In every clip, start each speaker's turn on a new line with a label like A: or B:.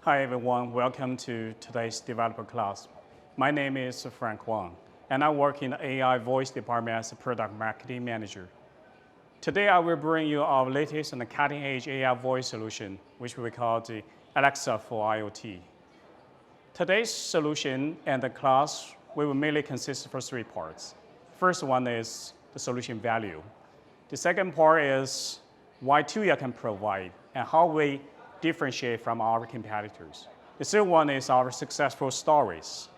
A: Hi everyone, welcome to today's developer class. My name is Frank Wang, and I work in the AI voice department as a product marketing manager. Today I will bring you our latest and cutting-edge AI voice solution, which we call the Alexa for IoT. Today's solution and the class will mainly consist of 3 parts. First one is the solution value. The second part is why Tuya can provide and how we differentiate from our competitors. The third one is our successful stories.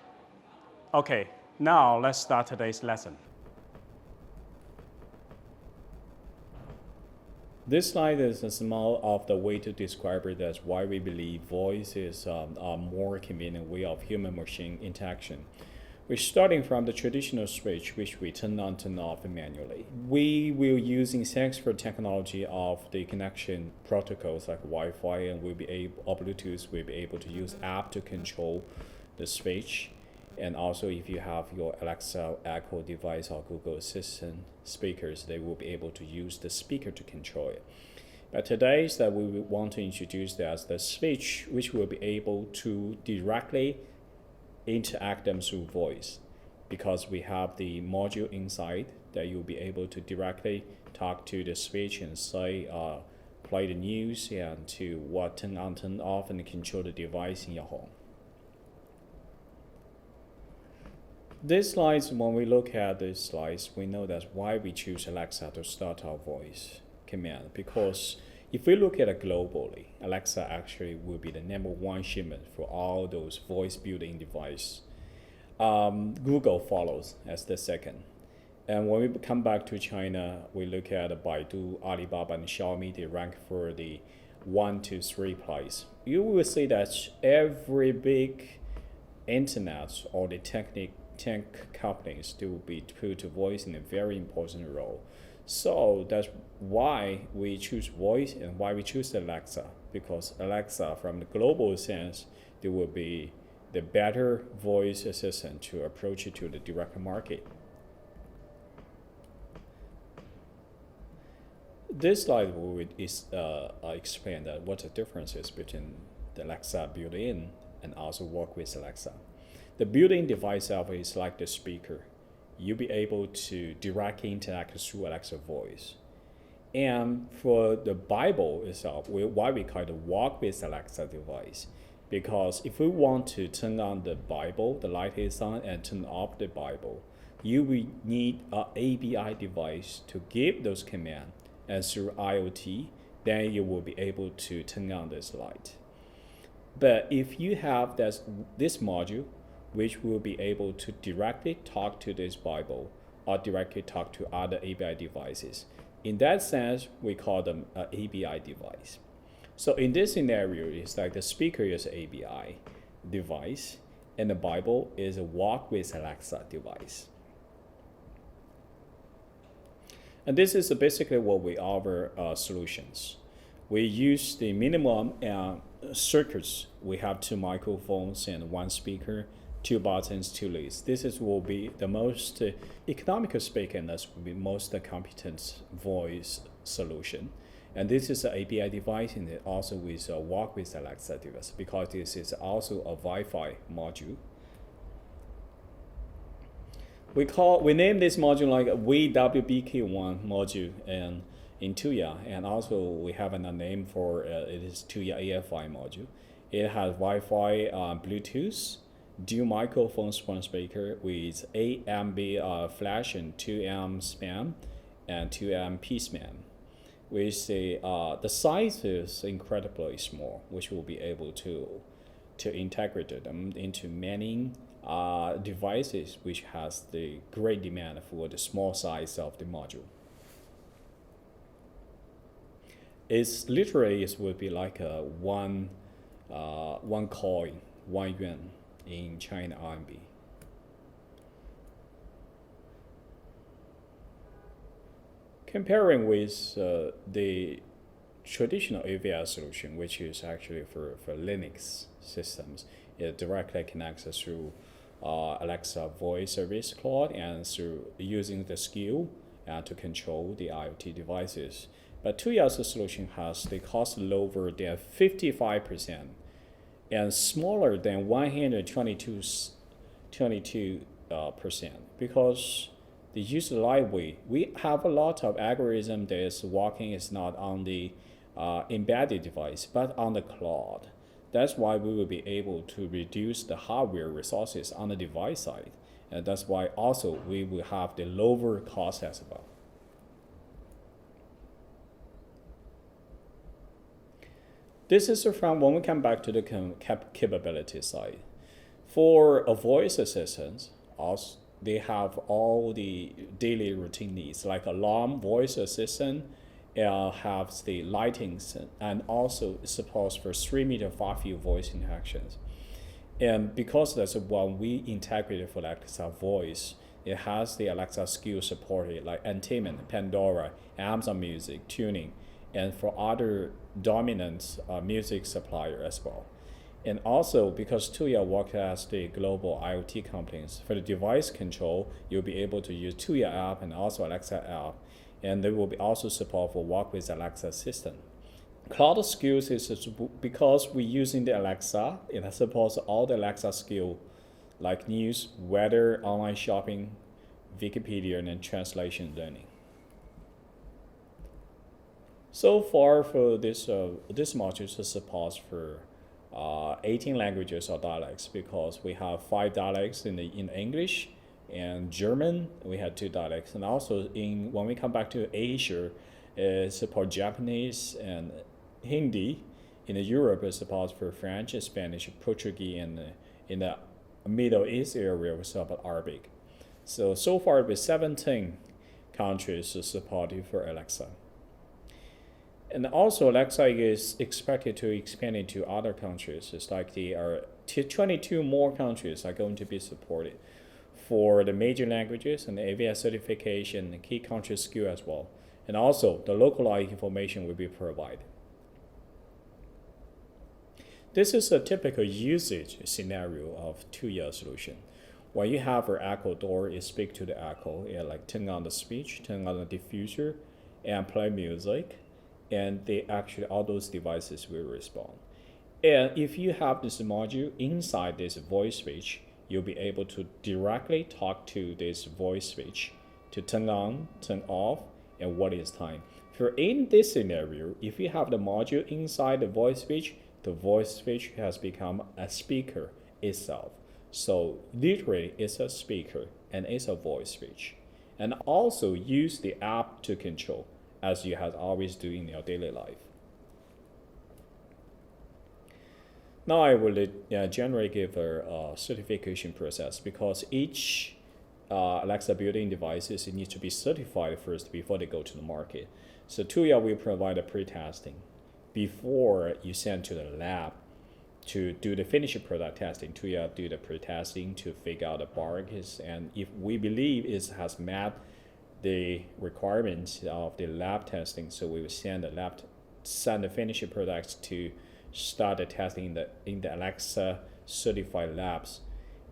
A: Okay, now let's start today's lesson.
B: This slide is a small of the way to describe it as why we believe voice is a more convenient way of human-machine interaction. We're starting from the traditional switch, which we turn on, turn off manually. We will using thanks for technology of the connection protocols like Wi-Fi and or Bluetooth, we'll be able to use app to control the switch. And also if you have your Alexa, Echo device or Google Assistant speakers, they will be able to use the speaker to control it. But today is that we want to introduce that as the switch, which will be able to directly interact them through voice, because we have the module inside that you'll be able to directly talk to the switch and say, play the news and to what turn on, turn off, and control the device in your home. These slides, when we look at these slides, we know that's why we choose Alexa to start our voice command, because if we look at it globally, Alexa actually will be the #1 shipment for all those voice built-in devices. Google follows as the second. And when we come back to China, we look at Baidu, Alibaba, and Xiaomi, they rank for the 1 to 3 place. You will see that every big internet or the tech companies still be put voice in a very important role. So that's why we choose voice and why we choose Alexa, because Alexa, from the global sense, there will be the better voice assistant to approach it to the direct market. This slide will explain that what the difference is between the Alexa built-in and also work with Alexa. The built-in device itself is like the speaker. You'll be able to directly interact through Alexa voice. And for the Bible itself, why we call it a walk with Alexa device, because if we want to turn on the Bible, the light is on, and turn off the Bible, you will need an ABI device to give those commands, and through IoT, then you will be able to turn on this light. But if you have this module, which will be able to directly talk to this Bible or directly talk to other ABI devices. In that sense, we call them an ABI device. So in this scenario, it's like the speaker is an ABI device and the Bible is a walk with Alexa device. And this is basically what we offer solutions. We use the minimum circuits. We have 2 microphones and 1 speaker, 2 buttons, 2 leads. This will be the most economical speaker, and that will be most competent voice solution. And this is an API device, and it also with a walk with Alexa device, because this is also a Wi-Fi module. We name this module like VWBK1 module and in Tuya, and also we have another name for it is Tuya AFI module. It has Wi-Fi, Bluetooth, dual microphones, 1 speaker with 8 MB flash and 2 M SPAN and 2 M PSPAN. We say the size is incredibly small, which will be able to integrate them into many devices, which has the great demand for the small size of the module. It's literally it would be like a one coin, 1 yuan in China RMB. Comparing with the traditional AVI solution, which is actually for Linux systems, it directly connects through Alexa voice service cloud and through using the skill to control the IoT devices. But Tuya's solution has the cost lower than 55%. and smaller than 122%, because the user lightweight. We have a lot of algorithm that is working is not on the embedded device, but on the cloud. That's why we will be able to reduce the hardware resources on the device side. And that's why also we will have the lower cost as well. This is from when we come back to the capability side. For a voice assistant, also, they have all the daily routine needs, like alarm, voice assistant, has the lighting, and also supports for 3-meter far-field voice interactions. And because that's when we integrated for Alexa voice, it has the Alexa skill supported, like Entertainment, Pandora, Amazon Music, Tuning, and for other dominant music supplier as well. And also, because Tuya works as the global IoT companies, for the device control, you'll be able to use Tuya app and also Alexa app. And there will be also support for work with Alexa assistant. Cloud skills is because we're using the Alexa, it supports all the Alexa skills like news, weather, online shopping, Wikipedia, and then translation learning. So far for this module supports for 18 languages or dialects, because we have 5 dialects in English, and German we had 2 dialects, and also when we come back to Asia, it supports Japanese and Hindi. In Europe, it supports for French, Spanish, Portuguese, and in the Middle East area, we support Arabic. So far with 17 countries supported for Alexa. And also, Alexa is expected to expand into other countries. It's like 22 more countries are going to be supported for the major languages and the AFI certification and key country skill as well. And also, the localized information will be provided. This is a typical usage scenario of Tuya solution. When you have an Echo door, it speaks to the Echo, like turn on the speech, turn on the diffuser, and play music. And all those devices will respond. And if you have this module inside this voice switch, you'll be able to directly talk to this voice switch to turn on, turn off, and what is time. For in this scenario, if you have the module inside the voice switch has become a speaker itself. So literally, it's a speaker and it's a voice switch. And also use the app to control, as you have always do in your daily life. Now I will generally give a certification process, because each Alexa built-in devices need to be certified first before they go to the market. So Tuya will provide a pre-testing before you send to the lab to do the finished product testing. Tuya do the pre-testing to figure out the bugs, and if we believe it has met the requirements of the lab testing, so we will send the finished products to start the testing in the Alexa certified labs.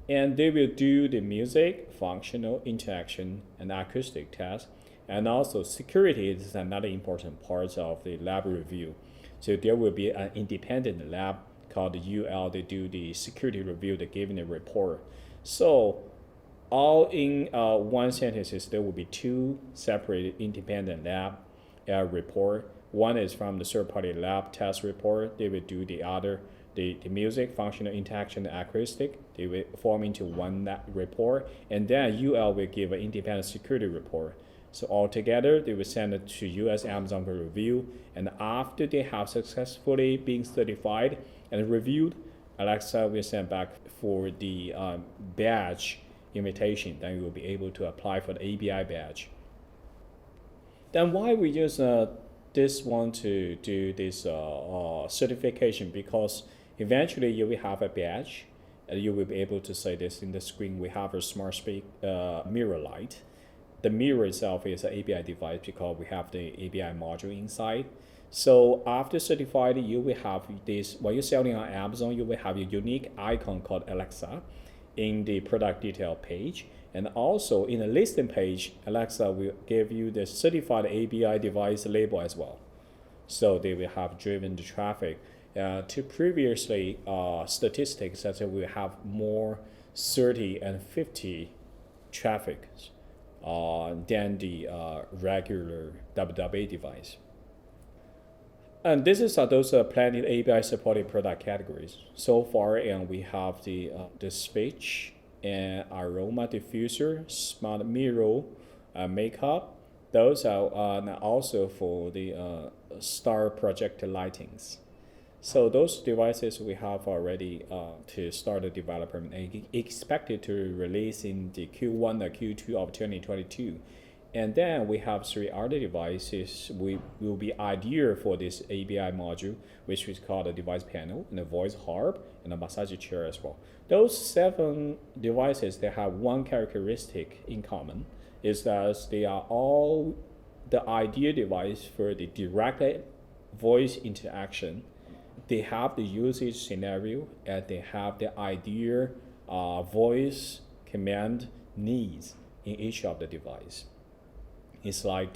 B: And they will do the music, functional, interaction, and acoustic tests. And also security is another important part of the lab review. So there will be an independent lab called the UL. They do the security review, they give the report. So all in one sentence, there will be 2 separate independent lab report. One is from the third-party lab test report. They will do the other, the music, functional, interaction, and acoustic. They will form into one report. And then UL will give an independent security report. So altogether, they will send it to US Amazon for review. And after they have successfully been certified and reviewed, Alexa will send back for the badge invitation. Then you will be able to apply for the ABI badge. Then why we use this one to do this certification? Because eventually you will have a badge, and you will be able to say this in the screen. We have a smart mirror light. The mirror itself is an ABI device because we have the ABI module inside. So after certified, you will have this. When you're selling on Amazon, you will have a unique icon called Alexa in the product detail page. And also in the listing page, Alexa will give you the certified ABI device label as well. So they will have driven the traffic To previously statistics that we have more 30 and 50 traffic than the regular WWA device. And this is those Planet API supported product categories. So far, and we have the speech and aroma diffuser, smart mirror, makeup. Those are also for the star project lightings. So those devices we have already to start the development, expected to release in the Q1 or Q2 of 2022. And then we have 3 other devices will be ideal for this API module, which is called a device panel, and a voice harp, and a massage chair as well. Those 7 devices, they have one characteristic in common, is that they are all the ideal device for the direct voice interaction. They have the usage scenario, and they have the ideal voice command needs in each of the device. It's like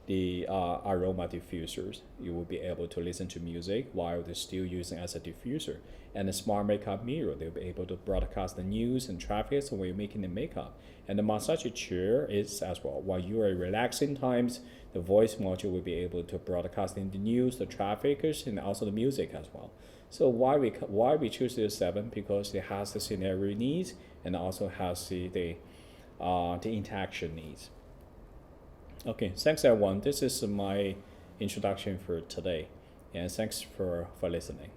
B: the aroma diffusers. You will be able to listen to music while they're still using as a diffuser. And the smart makeup mirror, they'll be able to broadcast the news and traffic when you're making the makeup. And the massage chair is as well. While you are relaxing times, the voice module will be able to broadcast in the news, the traffic, and also the music as well. So why we choose this 7? Because it has the scenario needs and also has the interaction needs. Okay, thanks everyone. This is my introduction for today, and thanks for listening.